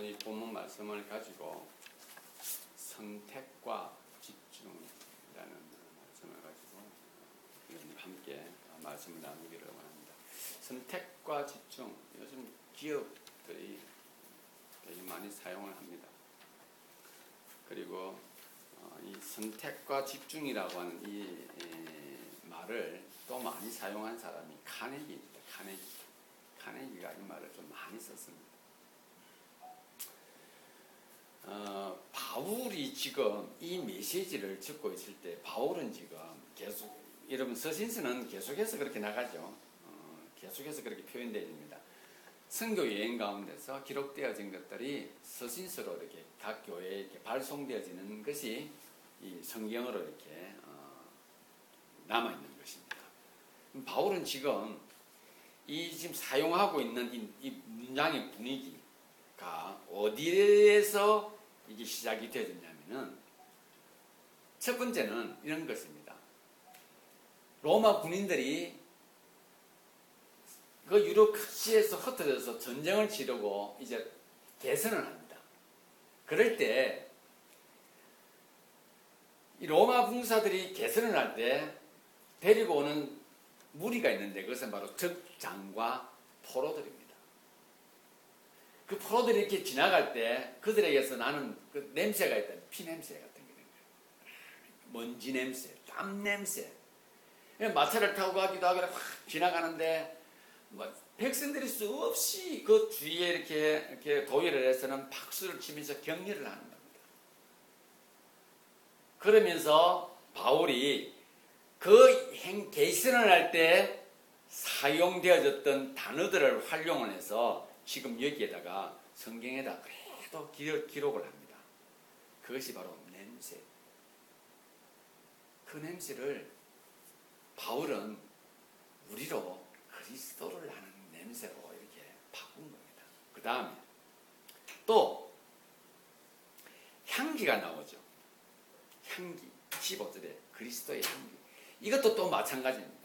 오늘 이 본문 말씀을 가지고 선택과 집중이라는 말씀을 가지고 여러분과 함께 말씀을 나누기를 원합니다. 선택과 집중, 요즘 기업들이 되게 많이 사용을 합니다. 그리고 이 선택과 집중이라고 하는 이 말을 또 많이 사용한 사람이 카네기입니다. 카네기가 이 말을 좀 많이 썼습니다. 바울이 지금 이 메시지를 듣고 있을 때 바울은 지금 계속, 여러분 서신서는 계속해서 그렇게 나가죠. 계속해서 그렇게 표현되어집니다. 선교 여행 가운데서 기록되어진 것들이 서신서로 이렇게 각 교회에 이렇게 발송되어지는 것이 이 성경으로 이렇게 남아 있는 것입니다. 바울은 지금 지금 사용하고 있는 이 문장의 분위기가 어디에서 이게 시작이 되어졌냐면은 첫 번째는 이런 것입니다. 로마 군인들이 그 유럽시에서 흩어져서 전쟁을 치르고 이제 개선을 합니다. 그럴 때 이 로마 군사들이 개선을 할 때 데리고 오는 무리가 있는데 그것은 바로 적장과 포로들입니다. 그 포로들이 이렇게 지나갈 때 그들에게서 나는 그 냄새가 있다. 피 냄새 같은 게 있는 거예요. 먼지 냄새, 땀 냄새. 마차를 타고 가기도 하고 확 지나가는데 백성들이 수없이 그 주위에 이렇게 도의를 해서는 박수를 치면서 격려를 하는 겁니다. 그러면서 바울이 그 개선을 할 때 사용되어졌던 단어들을 활용을 해서 지금 여기에다가 성경에다 그래도 기록을 합니다. 그것이 바로 냄새. 그 냄새를 바울은 우리로 그리스도를 아는 냄새로 이렇게 바꾼 겁니다. 그 다음에 또 향기가 나오죠. 향기, 15절에 그리스도의 향기. 이것도 또 마찬가지입니다.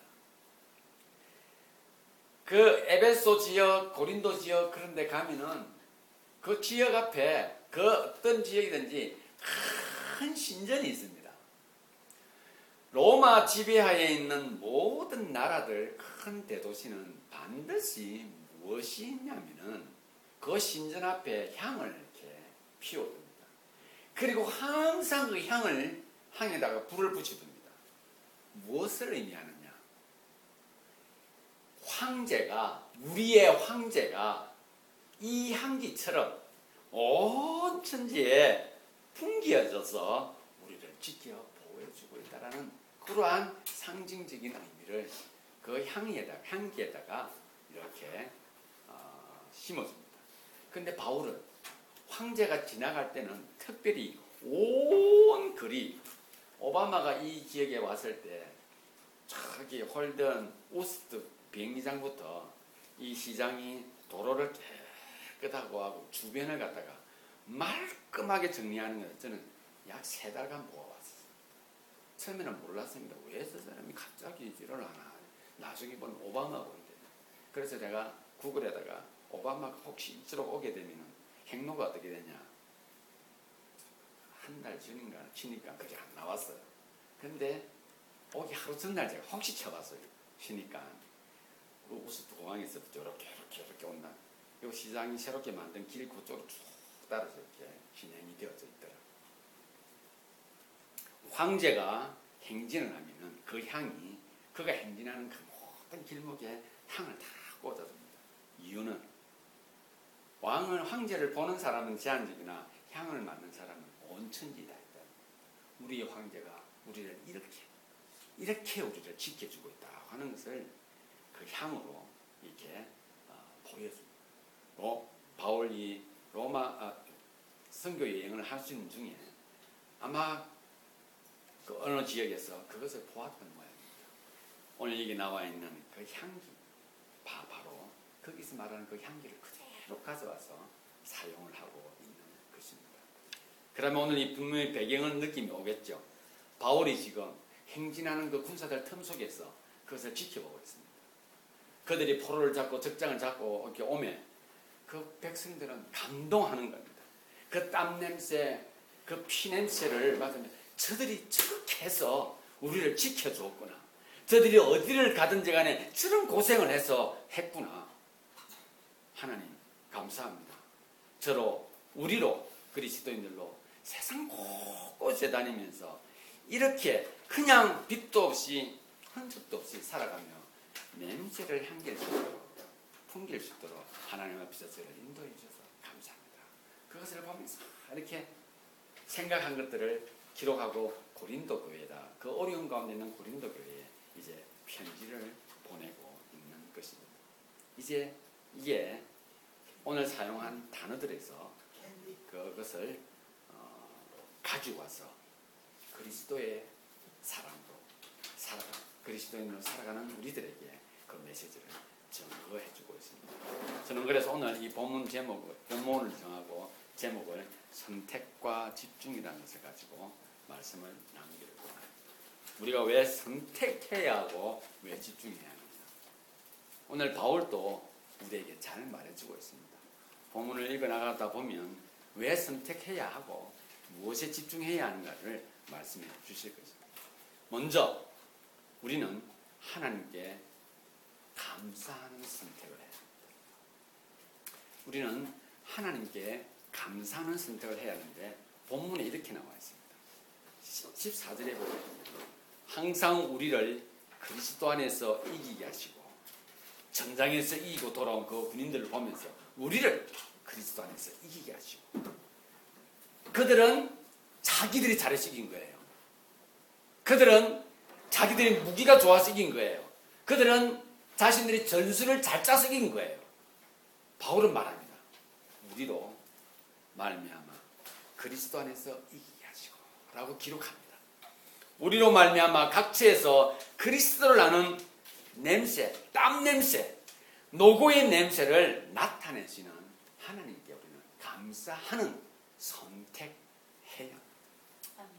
그 에베소 지역, 고린도 지역 그런 데 가면은 그 지역 앞에 그 어떤 지역이든지 큰 신전이 있습니다. 로마 지배하에 있는 모든 나라들 큰 대도시는 반드시 무엇이 있냐면은 그 신전 앞에 향을 이렇게 피워둡니다. 그리고 항상 그 향에다가 불을 붙여둡니다. 무엇을 의미하느냐? 우리의 황제가 이 향기처럼 온 천지에 풍기어져서 우리를 지켜 보호해주고 있다라는 그러한 상징적인 의미를 그 향기에다가 이렇게 심어줍니다. 그런데 바울은 황제가 지나갈 때는 특별히 온 거리, 오바마가 이 지역에 왔을 때 저기 홀든 우스트 비행기장부터 이 시장이 도로를 깨끗하고 하고 주변을 갖다가 말끔하게 정리하는 것을 저는 약 3달간 보아왔어요. 처음에는 몰랐습니다. 왜 저 사람이 갑자기 이럴 하나. 나중에 본 오바마가 온대. 그래서 제가 구글에다가 오바마가 혹시 이쪽으로 오게 되면 행로가 어떻게 되냐. 한 달 전인가 치니까 그게 안 나왔어요. 근데 오기 하루 전날 제가 혹시 쳐봤어요. 쉬니까 그 우스트 공항에서부터 이렇게 온다. 이 시장이 새롭게 만든 길 그쪽으로 쭉 따라서 이렇게 진행이 되어져 있더라고요. 황제가 행진을 하면은 그 향이 그가 행진하는 그 모든 길목에 향을 다 꽂아줍니다. 이유는 황제를 보는 사람은 제한적이나 향을 맡는 사람은 온 천지다. 우리의 황제가 우리를 이렇게 우리를 지켜주고 있다 하는 것을 그 향으로 이렇게 보여줍니다. 바울이 로마 선교 여행을 할 수 있는 중에 아마 그 어느 지역에서 그것을 보았던 모양입니다. 오늘 여기 나와 있는 그 향기, 바로 거기서 말하는 그 향기를 그대로 가져와서 사용을 하고 있는 것입니다. 그러면 오늘 이 분명히 배경은 느낌이 오겠죠. 바울이 지금 행진하는 그 군사들 틈 속에서 그것을 지켜보고 있습니다. 그들이 포로를 잡고 적장을 잡고 이렇게 오면 그 백성들은 감동하는 겁니다. 그 땀 냄새, 그 피 냄새를 맡으면 저들이 저렇게 해서 우리를 지켜줬구나. 저들이 어디를 가든지 간에 저런 고생을 해서 했구나. 하나님 감사합니다. 저로 우리로 그리스도인들로 세상 곳곳에 다니면서 이렇게 그냥 빛도 없이 흔적도 없이 살아가며 냄새를 향길 수 있도록 풍길 수 있도록 하나님 앞에서 저를 인도해 주셔서 감사합니다. 그것을 보면서 이렇게 생각한 것들을 기록하고 고린도 교회에다 그 어려운 가운데 있는 고린도 교회에 이제 편지를 보내고 있는 것입니다. 이제 이게 오늘 사용한 단어들에서 그것을 가지고 와서 그리스도의 사랑으로 그리스도인으로 살아가는 우리들에게 그 메시지를 증거해주고 있습니다. 저는 그래서 오늘 이 본문을 정하고 제목을 선택과 집중이라는 것을 가지고 말씀을 나누기를 원합니다. 우리가 왜 선택해야 하고 왜 집중해야 하느냐. 오늘 바울도 우리에게 잘 말해주고 있습니다. 본문을 읽어나가다 보면 왜 선택해야 하고 무엇에 집중해야 하는가를 말씀해 주실 것입니다. 먼저 우리는 하나님께 감사하는 선택을 해야 합니다. 우리는 하나님께 감사하는 선택을 해야 하는데 본문에 이렇게 나와 있습니다. 14절에 보면 항상 우리를 그리스도 안에서 이기게 하시고 전장에서 이기고 돌아온 그 군인들을 보면서 우리를 그리스도 안에서 이기게 하시고 그들은 자기들이 잘해서 이긴 거예요. 그들은 자기들이 무기가 좋아서 이긴 거예요. 그들은 자신들이 전술을 잘 짜서 이긴 거예요. 바울은 말합니다. 우리로 말미암아 그리스도 안에서 이기게 하시고 라고 기록합니다. 우리로 말미암아 각처에서 그리스도를 아는 냄새, 땀 냄새, 노고의 냄새를 나타내시는 하나님께 우리는 감사하는 선택해야 합니다.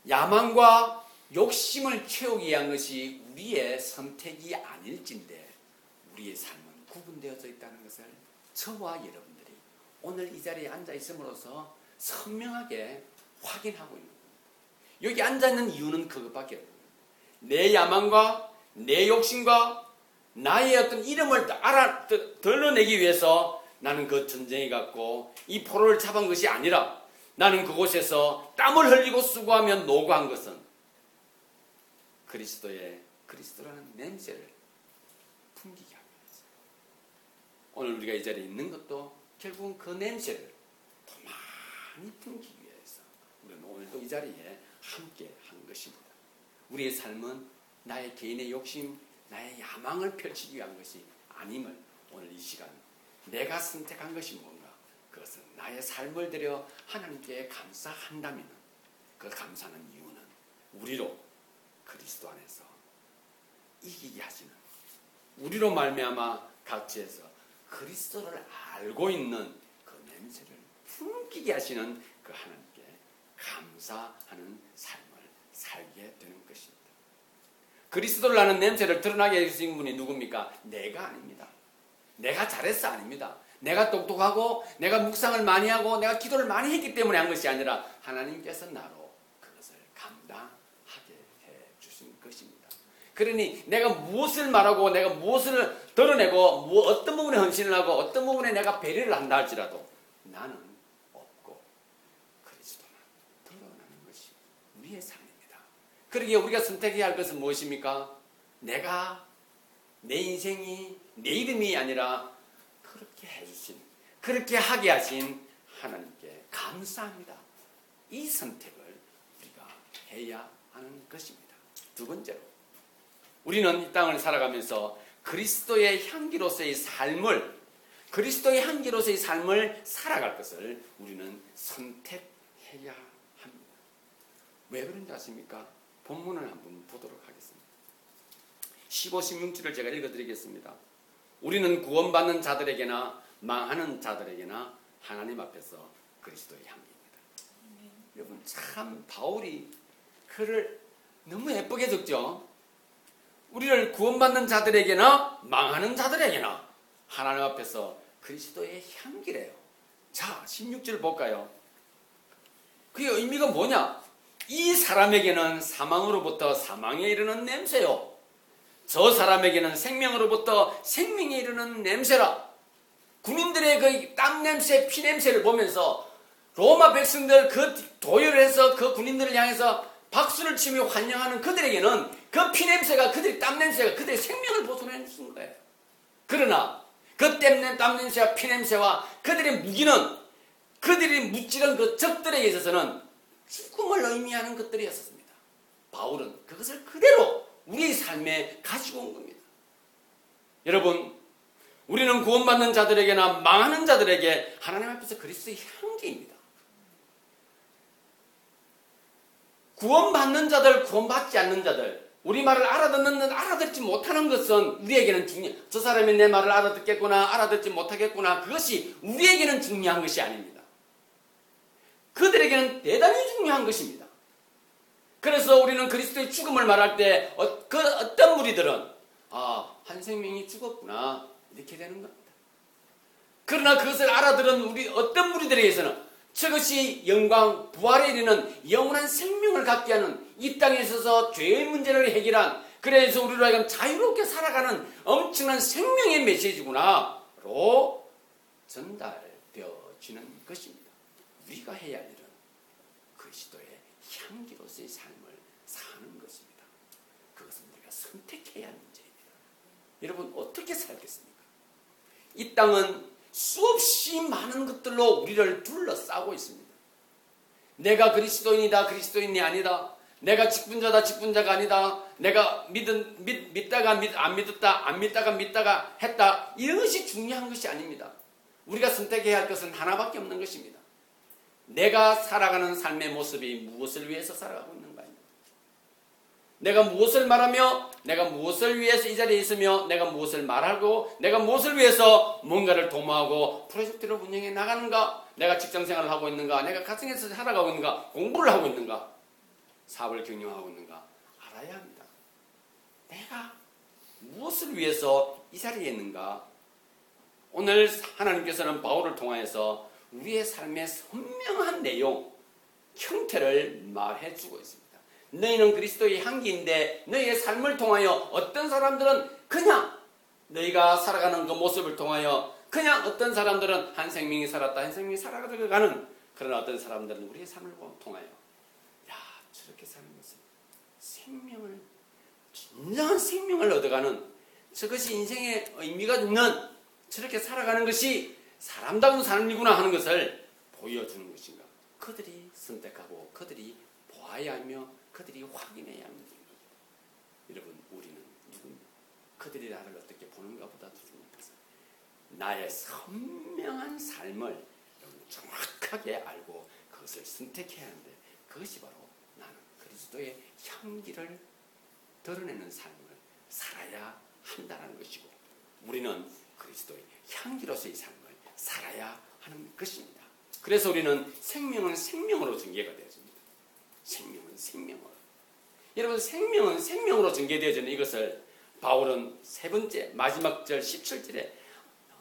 야망과 욕심을 채우기 위한 것이 우리의 선택이 아닐진데 우리의 삶은 구분되어져 있다는 것을 저와 여러분들이 오늘 이 자리에 앉아 있음으로써 선명하게 확인하고 있는 겁니다. 여기 앉아 있는 이유는 그것밖에 없습니다. 내 야망과 내 욕심과 나의 어떤 이름을 드러내기 위해서 나는 그 전쟁에 갔고 이 포로를 잡은 것이 아니라 나는 그곳에서 땀을 흘리고 수고하며 노고한 것은 그리스도라는 냄새를 풍기게 하기 위해서. 오늘 우리가 이 자리에 있는 것도 결국은 그 냄새를 더 많이 풍기기 위해서 우리는 오늘도 이 자리에 함께 한 것입니다. 우리의 삶은 나의 개인의 욕심, 나의 야망을 펼치기 위한 것이 아님을 오늘 이 시간 내가 선택한 것이 뭔가 그것은 나의 삶을 들여 하나님께 감사한다면 그 감사하는 이유는 우리로 그리스도 안에서 이기게 하시는 우리로 말미암아 각지에서 그리스도를 알고 있는 그 냄새를 풍기게 하시는 그 하나님께 감사하는 삶을 살게 되는 것입니다. 그리스도를 아는 냄새를 드러나게 해주신 분이 누굽니까? 내가 아닙니다. 내가 잘해서 아닙니다. 내가 똑똑하고 내가 묵상을 많이 하고 내가 기도를 많이 했기 때문에 한 것이 아니라 하나님께서 나로 그것을 감당하게 해주신 것입니다. 그러니 내가 무엇을 말하고 내가 무엇을 드러내고 어떤 부분에 헌신을 하고 어떤 부분에 내가 배려를 한다 할지라도 나는 없고 그리스도만 드러나는 것이 우리의 삶입니다. 그러기에 우리가 선택해야 할 것은 무엇입니까? 내가 내 인생이 내 이름이 아니라 그렇게 해주신 그렇게 하게 하신 하나님께 감사합니다. 이 선택을 우리가 해야 하는 것입니다. 두 번째로 우리는 이 땅을 살아가면서 그리스도의 향기로서의 삶을 살아갈 것을 우리는 선택해야 합니다. 왜 그런지 아십니까? 본문을 한번 보도록 하겠습니다. 15, 16절을 제가 읽어드리겠습니다. 우리는 구원받는 자들에게나 망하는 자들에게나 하나님 앞에서 그리스도의 향기입니다. 여러분 참 바울이 글을 너무 예쁘게 적죠. 우리를 구원받는 자들에게나 망하는 자들에게나 하나님 앞에서 그리스도의 향기래요. 자, 16절 볼까요? 그게 의미가 뭐냐? 이 사람에게는 사망으로부터 사망에 이르는 냄새요, 저 사람에게는 생명으로부터 생명에 이르는 냄새라. 군인들의 그 땀 냄새, 피 냄새를 보면서 로마 백성들 그 도열을 해서 그 군인들을 향해서 박수를 치며 환영하는 그들에게는 그 피 냄새가, 그들의 땀 냄새가 그들의 생명을 보존해 주는 거예요. 그러나 그 땀 냄새와 피 냄새와 그들의 무기는 그들이 무찌른 그 적들에게 있어서는 죽음을 의미하는 것들이었습니다. 바울은 그것을 그대로 우리의 삶에 가지고 온 겁니다. 여러분, 우리는 구원받는 자들에게나 망하는 자들에게 하나님 앞에서 그리스도의 향기입니다. 구원받는 자들, 구원받지 않는 자들, 우리 말을 알아듣지 못하는 것은 우리에게는 저 사람이 내 말을 알아듣겠구나, 알아듣지 못하겠구나, 그것이 우리에게는 중요한 것이 아닙니다. 그들에게는 대단히 중요한 것입니다. 그래서 우리는 그리스도의 죽음을 말할 때 어떤 무리들은 한 생명이 죽었구나 이렇게 되는 겁니다. 그러나 그것을 알아들은 어떤 무리들에게서는 저것이 영광, 부활에 이르는 영원한 생명을 갖게 하는, 이 땅에 있어서 죄의 문제를 해결한, 그래서 우리로 하여금 자유롭게 살아가는 엄청난 생명의 메시지구나로 전달되어지는 것입니다. 우리가 해야 할 일은 그리스도의 향기로서의 삶을 사는 것입니다. 그것은 우리가 선택해야 할 문제입니다. 여러분, 어떻게 살겠습니까? 이 땅은 수없이 많은 것들로 우리를 둘러싸고 있습니다. 내가 그리스도인이다, 그리스도인이 아니다. 내가 직분자다, 직분자가 아니다. 내가 믿다가 안 믿었다, 안 믿다가 믿다가 했다. 이것이 중요한 것이 아닙니다. 우리가 선택해야 할 것은 하나밖에 없는 것입니다. 내가 살아가는 삶의 모습이 무엇을 위해서 살아가고 있는가입니다. 내가 무엇을 말하며, 내가 무엇을 위해서 이 자리에 있으며, 내가 무엇을 말하고, 내가 무엇을 위해서 뭔가를 도모하고 프로젝트를 운영해 나가는가, 내가 직장생활을 하고 있는가, 내가 가정에서 살아가고 있는가, 공부를 하고 있는가, 사업을 경영하고 있는가 알아야 합니다. 내가 무엇을 위해서 이 자리에 있는가. 오늘 하나님께서는 바울을 통하여서 우리의 삶의 선명한 내용, 형태를 말해주고 있습니다. 너희는 그리스도의 향기인데 너희의 삶을 통하여 어떤 사람들은 그냥 너희가 살아가는 그 모습을 통하여, 그냥 어떤 사람들은 한 생명이 살았다, 한 생명이 살아가는, 그러나 어떤 사람들은 우리의 삶을 통하여 저렇게 사는 것은 생명을, 진정한 생명을 얻어가는, 저것이 인생의 의미가 있는, 저렇게 살아가는 것이 사람다운 삶이구나 하는 것을 보여주는 것인가. 그들이 선택하고 그들이 보아야 하며 그들이 확인해야 하는 것입니다. 여러분, 우리는 누굽니까? 그들이 나를 어떻게 보는가보다 더 중요한 것은 나의 선명한 삶을 정확하게 알고 그것을 선택해야 하는데, 그것이 바로 나는 그리스도의 향기를 드러내는 삶을 살아야 한다는 것이고, 우리는 그리스도의 향기로서의 삶을 살아야 하는 것입니다. 그래서 우리는 생명은 생명으로 전개가 되어집니다. 생명은 생명으로. 여러분, 생명은 생명으로 전개되어지는 이것을 바울은 세 번째 마지막 절 17절에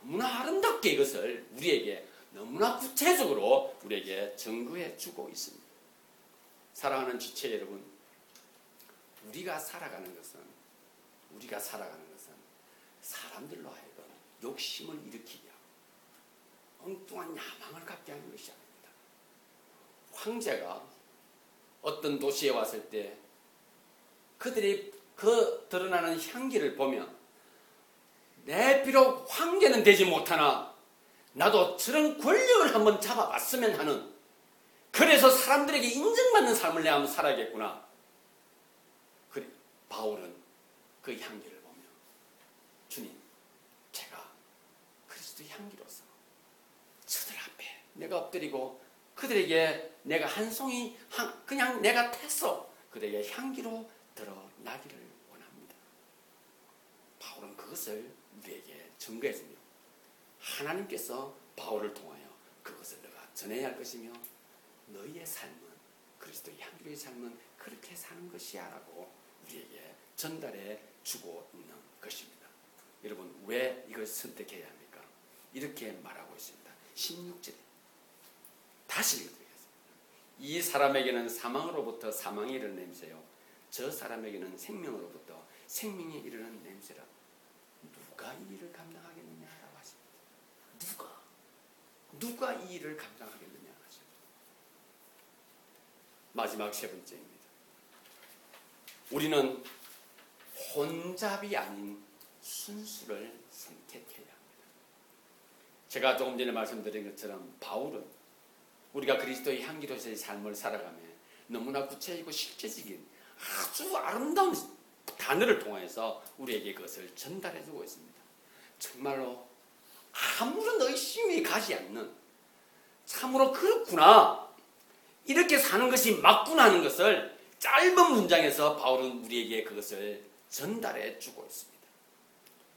너무나 아름답게 이것을 우리에게 너무나 구체적으로 우리에게 증거해 주고 있습니다. 사랑하는 지체 여러분, 우리가 살아가는 것은 사람들로 하여금 욕심을 일으키게 하고 엉뚱한 야망을 갖게 하는 것이 아닙니다. 황제가 어떤 도시에 왔을 때 그들이 그 드러나는 향기를 보면, 내 비록 황제는 되지 못하나 나도 저런 권력을 한번 잡아봤으면 하는, 그래서 사람들에게 인정받는 삶을 내가 한번 살아야겠구나. 바울은 그 향기를 보며, 주님, 제가 그리스도의 향기로서 저들 앞에 내가 엎드리고 그들에게 내가 한 송이 그냥 내가 태서 그들에게 향기로 드러나기를 원합니다. 바울은 그것을 우리에게 증거해 줍니다. 하나님께서 바울을 통하여 그것을 내가 전해야 할 것이며, 너희의 삶은, 그리스도의 향기로의 삶은 그렇게 사는 것이야 라고 우리에게 전달해 주고 있는 것입니다. 여러분 왜 이걸 선택해야 합니까? 이렇게 말하고 있습니다. 16절에 다시 읽어드리겠습니다. 이 사람에게는 사망으로부터 사망이 이르는 냄새요, 저 사람에게는 생명으로부터 생명이 이르는 냄새라. 누가 이 일을 감당하겠느냐라고 하십니다. 누가 이 일을 감당하겠느냐 하십니다. 마지막 세 번째입니다. 우리는 혼잡이 아닌 순수를 선택해야 합니다. 제가 조금 전에 말씀드린 것처럼 바울은 우리가 그리스도의 향기로서의 삶을 살아가며 너무나 구체적이고 실제적인 아주 아름다운 단어를 통해서 우리에게 그것을 전달해주고 있습니다. 정말로 아무런 의심이 가지 않는, 참으로 그렇구나, 이렇게 사는 것이 맞구나 하는 것을 짧은 문장에서 바울은 우리에게 그것을 전달해 주고 있습니다.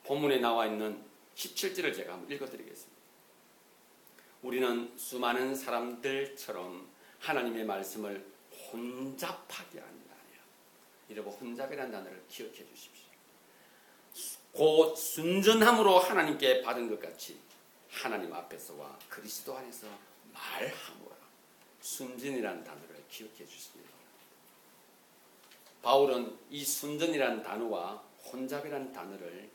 본문에 나와 있는 17절을 제가 한번 읽어드리겠습니다. 우리는 수많은 사람들처럼 하나님의 말씀을 혼잡하게 하는 게 아니라, 여러분 혼잡이라는 단어를 기억해 주십시오. 곧 순전함으로 하나님께 받은 것 같이 하나님 앞에서와 그리스도 안에서 말하노라. 순전이라는 단어를 기억해 주십니다. 바울은 이 순전이라는 단어와 혼잡이라는 단어를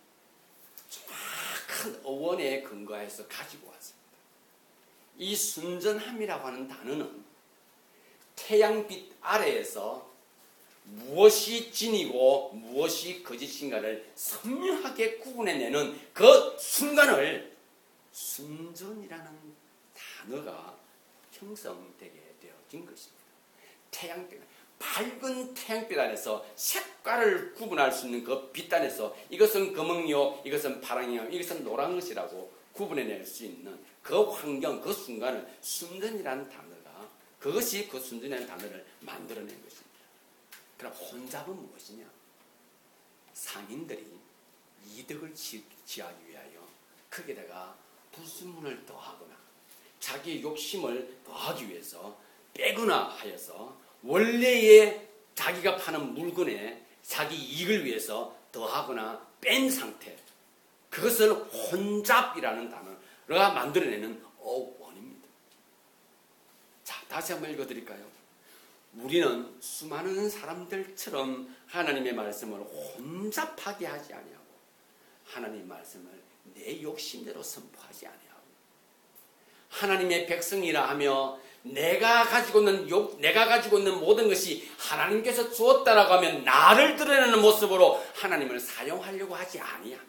정확한 어원에 근거해서 가지고 왔습니다. 이 순전함이라고 하는 단어는 태양빛 아래에서 무엇이 진이고 무엇이 거짓인가를 선명하게 구분해내는 그 순간을 순전이라는 단어가 형성되게 되어진 것입니다. 태양빛, 밝은 태양빛 안에서 색깔을 구분할 수 있는 그 빛 안에서 이것은 검은이요, 이것은 파랑이요, 이것은 노란 것이라고 구분해낼 수 있는 그 환경, 그 순간을 순전이라는 단어가, 그것이 그 순전이라는 단어를 만들어낸 것입니다. 그럼 혼잡은 무엇이냐? 상인들이 이득을 취하기 위하여 거기다가 부수문을 더하거나 자기의 욕심을 더하기 위해서 빼거나 하여서 원래의 자기가 파는 물건에 자기 이익을 위해서 더하거나 뺀 상태, 그것을 혼잡이라는 단어가 만들어내는 어원입니다. 자, 다시 한번 읽어드릴까요? 우리는 수많은 사람들처럼 하나님의 말씀을 혼잡하게 하지 아니하고 하나님의 말씀을 내 욕심대로 선포하지 아니하고 하나님의 백성이라 하며 내가 가지고 있는 모든 것이 하나님께서 주었다라고 하면 나를 드러내는 모습으로 하나님을 사용하려고 하지 아니하며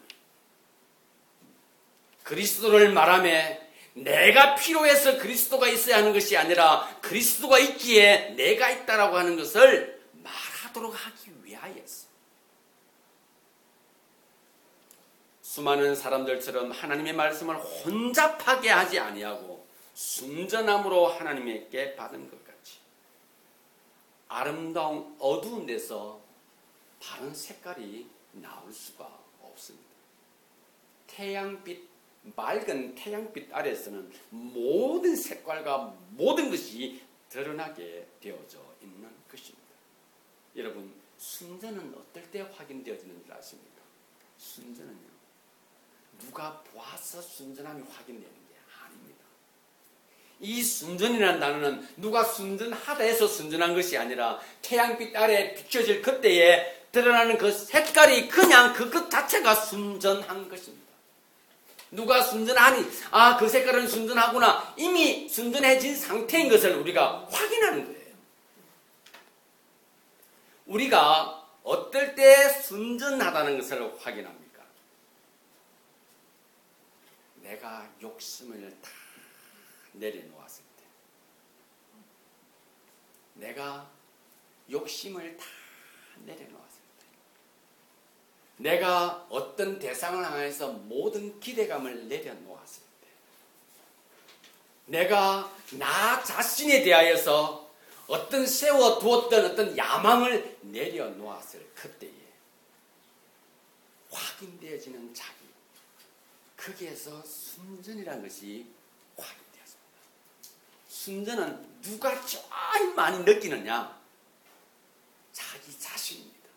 그리스도를 말하며 내가 필요해서 그리스도가 있어야 하는 것이 아니라 그리스도가 있기에 내가 있다라고 하는 것을 말하도록 하기 위하여서 수많은 사람들처럼 하나님의 말씀을 혼잡하게 하지 아니하고 순전함으로 하나님께 받은 것 같이 아름다운 어두운 데서 바른 색깔이 나올 수가 없습니다. 맑은 태양빛 아래에서는 모든 색깔과 모든 것이 드러나게 되어져 있는 것입니다. 여러분, 순전은 어떨 때 확인되어지는 줄 아십니까? 순전은요, 누가 보아서 순전함이 확인되는 게 아닙니다. 이 순전이라는 단어는 누가 순전하다 해서 순전한 것이 아니라 태양빛 아래에 비춰질 그때에 드러나는 그 색깔이 그냥 그것 자체가 순전한 것입니다. 누가 순전하니, 그 색깔은 순전하구나, 이미 순전해진 상태인 것을 우리가 확인하는 거예요. 우리가 어떨 때 순전하다는 것을 확인합니까? 내가 욕심을 다 내려놓았을 때, 내가 욕심을 다 내려놓았을 때, 내가 어떤 대상을 향해서 모든 기대감을 내려놓았을 때, 내가 나 자신에 대하여서 어떤 세워두었던 어떤 야망을 내려놓았을 그때에 확인되어지는 자기, 거기에서 순전이라는 것이 확인되었습니다. 순전은 누가 제일 많이 느끼느냐? 자기 자신입니다.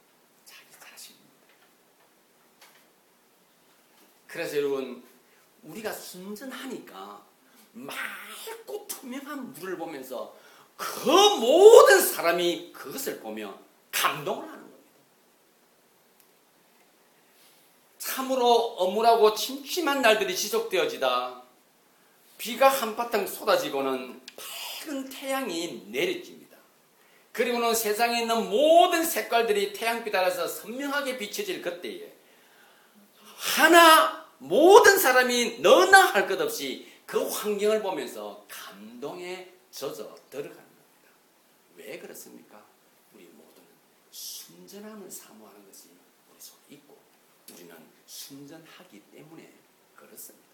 자기 자신입니다. 그래서 여러분, 우리가 순전하니까 맑고 투명한 물을 보면서 그 모든 사람이 그것을 보며 감동을 하는 겁니다. 참으로 어물하고 침침한 날들이 지속되어지다 비가 한바탕 쏟아지고는 밝은 태양이 내리집니다. 그리고는 세상에 있는 모든 색깔들이 태양빛 아래서 선명하게 비춰질 그때에 하나 모든 사람이 너나 할 것 없이 그 환경을 보면서 감동에 젖어 들어가는 겁니다. 왜 그렇습니까? 우리 모두는 순전함을 사모하는 것이 우리 속에 있고 우리는 순전하기 때문에 그렇습니다.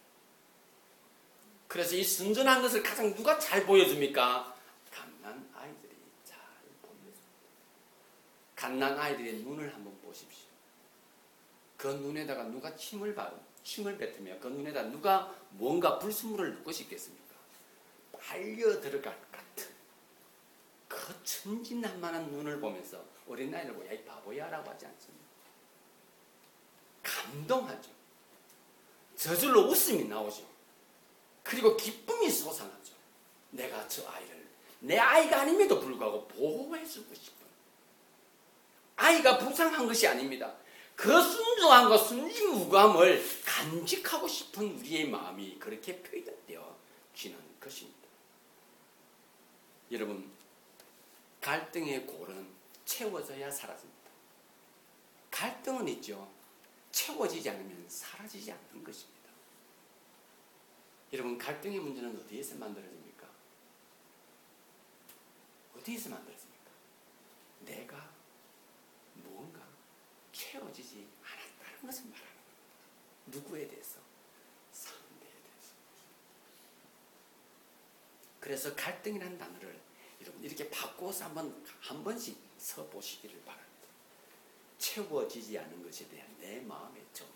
그래서 이 순전한 것을 가장 누가 잘 보여줍니까? 갓난 아이들이 잘 보여줍니다. 갓난 아이들의 눈을 한번 보십시오. 그 눈에다가 누가 침을 뱉으며 그 눈에다 누가 뭔가 불순물을 넣고 싶겠습니까? 빨려 들어갈 것 같은 그 천진난만한 눈을 보면서 어린아이를 보고 야 이 바보야 라고 하지 않습니다. 감동하죠. 저절로 웃음이 나오죠. 그리고 기쁨이 솟아나죠. 내가 저 아이를 내 아이가 아님에도 불구하고 보호해주고 싶은, 아이가 불쌍한 것이 아닙니다. 그 순수함과 순진무구함을 간직하고 싶은 우리의 마음이 그렇게 표현되어지는 것입니다. 여러분, 갈등의 골은 채워져야 사라집니다. 갈등은 있죠. 채워지지 않으면 사라지지 않는 것입니다. 여러분, 갈등의 문제는 어디에서 만들어집니까? 어디에서 만들어집니까? 내가 무언가 채워지지 않았다는 것을 말하는 거예요. 누구에 대해서? 상대에 대해서. 그래서 갈등이라는 단어를 여러분 이렇게 바꿔서 한 번씩 써보시기를 바랍니다. 채워지지 않은 것에 대한 내 마음의 정의.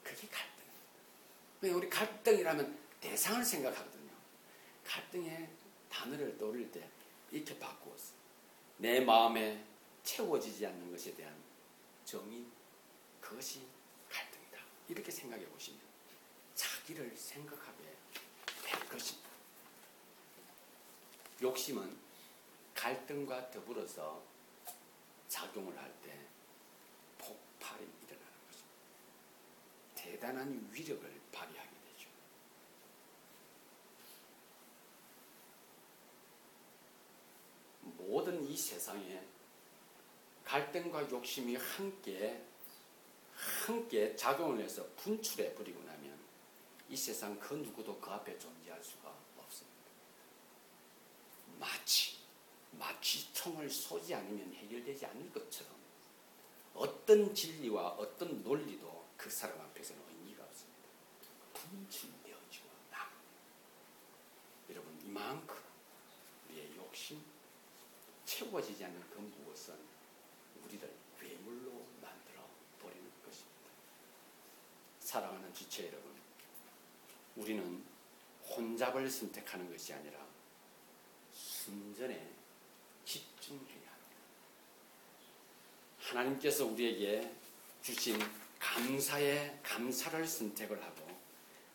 그게 갈등입니다. 우리 갈등이라면 대상을 생각하거든요. 갈등의 단어를 떠올릴 때 이렇게 바꾸었어. 내 마음에 채워지지 않는 것에 대한 정의, 그것이 갈등이다. 이렇게 생각해 보시면 자기를 생각하게 될 것입니다. 욕심은 갈등과 더불어서 작용을 할 때 폭발이 일어나는 것입니다. 대단한 위력을 발휘하게 되죠. 모든 이 세상에 갈등과 욕심이 함께 작용을 해서 분출해 버리고 나면 이 세상 그 누구도 그 앞에 존재할 수가 없습니다. 마치 총을 쏘지 않으면 해결되지 않을 것처럼 어떤 진리와 어떤 논리도 그 사람 앞에서는 의미가 없습니다. 분출되어지고 나. 여러분, 이만큼 우리의 욕심, 채워지지 않는 그 무엇은 우리를 괴물로 만들어 버리는 것입니다. 사랑하는 지체 여러분, 우리는 혼잡을 선택하는 것이 아니라 순전에 집중해야 합니다. 하나님께서 우리에게 주신 감사를 선택을 하고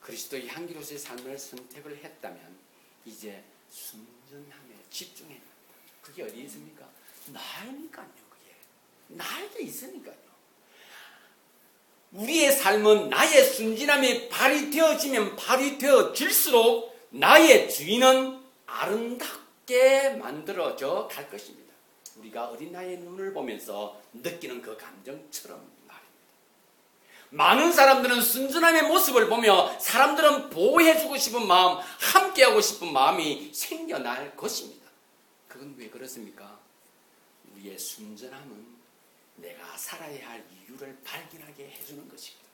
그리스도의 향기로서의 삶을 선택을 했다면 이제 순전함에 집중해야 합니다. 그게 어디 있습니까? 나이니까요. 그게 나에게 있으니까요. 우리의 삶은 나의 순진함이 발휘되어지면 발휘되어질수록 나의 주인은 아름답게 만들어져 갈 것입니다. 우리가 어린아이의 눈을 보면서 느끼는 그 감정처럼 말입니다. 많은 사람들은 순전함의 모습을 보며 사람들은 보호해주고 싶은 마음, 함께하고 싶은 마음이 생겨날 것입니다. 그건 왜 그렇습니까? 우리의 순전함은 내가 살아야 할 이유를 발견하게 해주는 것입니다.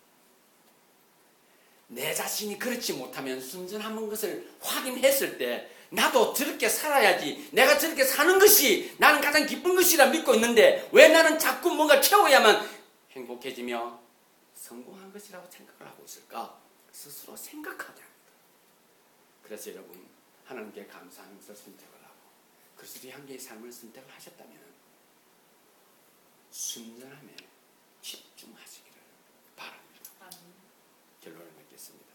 내 자신이 그렇지 못하면 순전한 것을 확인했을 때 나도 저렇게 살아야지, 내가 저렇게 사는 것이 나는 가장 기쁜 것이라 믿고 있는데 왜 나는 자꾸 뭔가 채워야만 행복해지며 성공한 것이라고 생각을 하고 있을까? 스스로 생각하자. 그래서 여러분, 하나님께 감사하면서 선택을 하고 그리스도의 향기의 삶을 선택을 하셨다면 순전함에 집중하셔야 집중하시기를 바랍니다. 아멘. 결론을 맺겠습니다.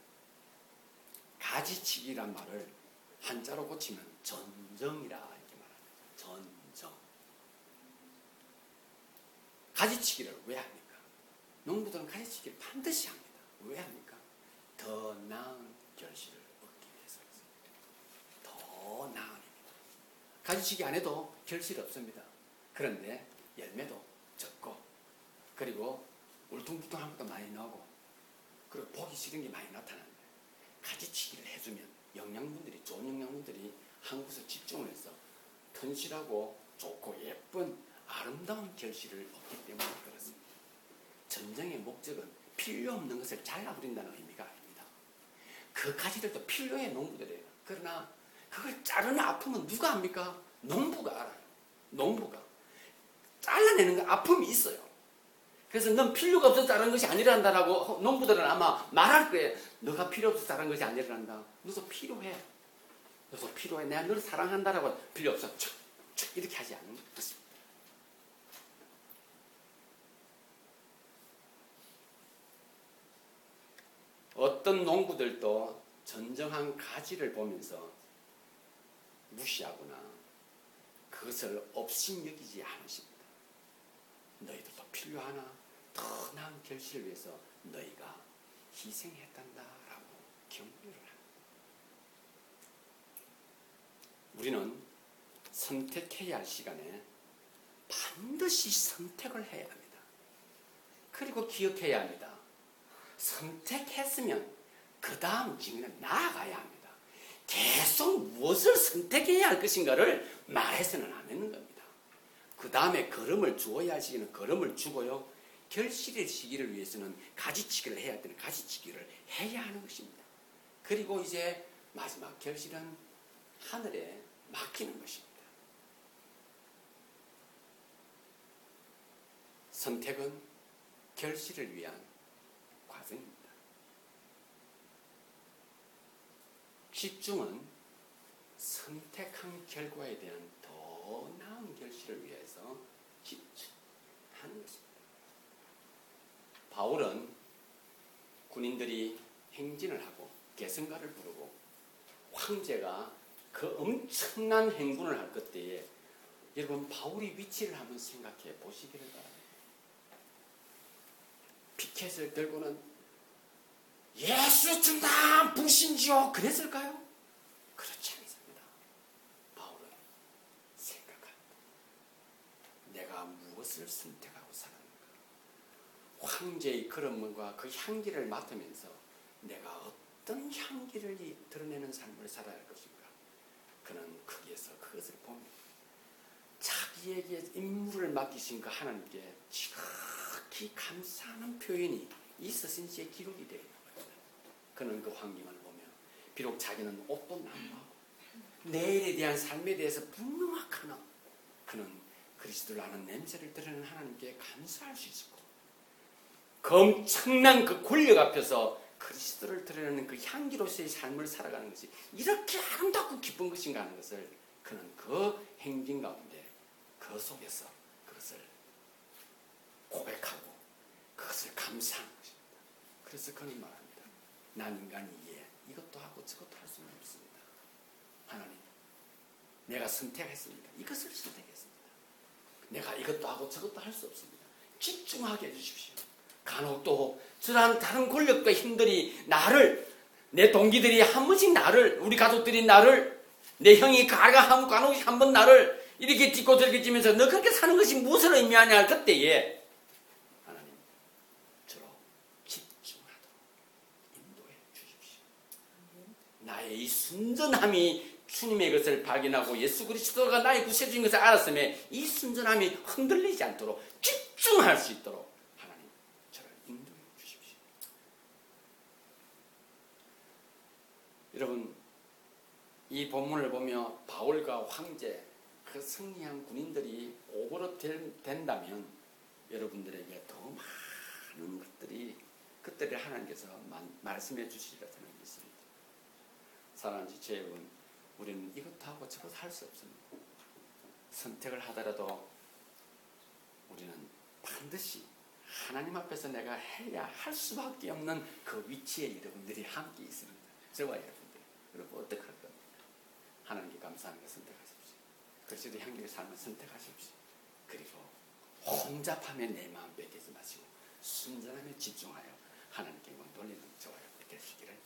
가지치기란 말을 한자로 고치면 전정이라 이렇게 말합니다. 전정. 가지치기를 왜 합니까? 농부들은 가지치기를 반드시 합니다. 왜 합니까? 더 나은 결실을 얻기 위해서입니다. 더 나은 입니다. 가지치기 안 해도 결실이 없습니다. 그런데 열매도 적고, 그리고 울퉁불퉁한 것도 많이 나오고, 그리고 보기 싫은 게 많이 나타납니다. 가지치기를 해주면 영양분들이, 좋은 영양분들이 한 곳에 집중을 해서 튼실하고 좋고 예쁜 아름다운 결실을 얻기 때문에 그렇습니다. 전쟁의 목적은 필요 없는 것을 잘라버린다는 의미가 아닙니다. 그 가지들도 필요해, 농부들이에요. 그러나 그걸 자르는 아픔은 누가 합니까? 농부가 알아요. 농부가. 잘라내는 건 아픔이 있어요. 그래서 넌 필요가 없어서 자른 것이 아니란다라고 농부들은 아마 말할 거예요. 너가 필요 없어서 자른 것이 아니란다. 너도 필요해. 너도 필요해. 내가 너를 사랑한다라고 필요 없어. 이렇게 하지 않는 것입니다. 어떤 농부들도 전정한 가지를 보면서 무시하거나 그것을 업신여기지 않으십니다. 너희들도 필요하나? 더 나은 결실을 위해서 너희가 희생했단다라고 격려를 합니다. 우리는 선택해야 할 시간에 반드시 선택을 해야 합니다. 그리고 기억해야 합니다. 선택했으면 그 다음 직면에 나아가야 합니다. 계속 무엇을 선택해야 할 것인가를 말해서는 안 되는 겁니다. 그 다음에 걸음을 주어야 할 시기는 걸음을 주고요. 결실의 시기를 위해서는 가지치기를 해야 할 때는 가지치기를 해야 하는 것입니다. 그리고 이제 마지막 결실은 하늘에 맡기는 것입니다. 선택은 결실을 위한 과정입니다. 집중은 선택한 결과에 대한 더 나은 결실을 위해서 집중하는 것입니다. 바울은 군인들이 행진을 하고 계승가를 부르고 황제가 그 엄청난 행군을 할 그때에 여러분 바울의 위치를 한번 생각해 보시기를 바랍니다. 피켓을 들고는 예수 준다 부르신지요 그랬을까요? 그렇지 않습니다. 바울은 생각합니다. 내가 무엇을 선택하고 살았는가? 황제의 걸음과 그 향기를 맡으면서 내가 어떤 향기를 드러내는 삶을 살아야 할 것인가? 그는 거기에서 그것을 봅니다. 자기에게 임무를 맡기신 그 하나님께 지극히 감사하는 표현이 이 서신지에 기록이 되어 있는 겁니다. 그는 그 환경을 보며 비록 자기는 옷도 남하고 내일에 대한 삶에 대해서 분명하거나 그는 그리스도를 아는 냄새를 드러내는 하나님께 감사할 수 있었고 그 엄청난 그 권력 앞에서 그리스도를 드러내는 그 향기로서의 삶을 살아가는 것이 이렇게 아름답고 기쁜 것인가 하는 것을 그는 그 행진 가운데 그 속에서 그것을 고백하고 그것을 감사하는 것입니다. 그래서 그는 말합니다. 난 인간이기에 이것도 하고 저것도 할 수는 없습니다. 하나님, 내가 선택했습니다. 이것을 선택했습니다. 내가 이것도 하고 저것도 할 수 없습니다. 집중하게 해주십시오. 간혹 또 저런 다른 권력과 힘들이 나를 내 동기들이 한 번씩 나를 우리 가족들이 나를 내 형이 간혹 한 번 나를 이렇게 딛고 저렇게 찌면서 너 그렇게 사는 것이 무엇을 의미하냐 할 그때에 하나님 저로 집중하도록 인도해 주십시오. 나의 이 순전함이 주님의 것을 발견하고 예수 그리스도가 나의 구세주인 것을 알았음에 이 순전함이 흔들리지 않도록 집중할 수 있도록 하나님 저를 인도해 주십시오. 여러분 이 본문을 보며 바울과 황제 그 승리한 군인들이 오버랩 된다면 여러분들에게 더 많은 것들이 그때를 하나님께서 말씀해 주시리라 저는 믿습니다. 사랑하는 지체 여러분, 우리는 이것도 하고 저것도 할 수 없습니다. 선택을 하더라도 우리는 반드시 하나님 앞에서 내가 해야 할 수밖에 없는 그 위치에 여러분들이 함께 있습니다. 저와 여러분들. 그리고 어떻게 할 겁니까? 하나님께 감사하는 거 선택하십시오. 그리스도 향기의 삶을 선택하십시오. 그리고 혼잡함에 내 마음 뺏기지 마시고 순전함에 집중하여 하나님께 영광 돌리는 저와 여러분들 되시기를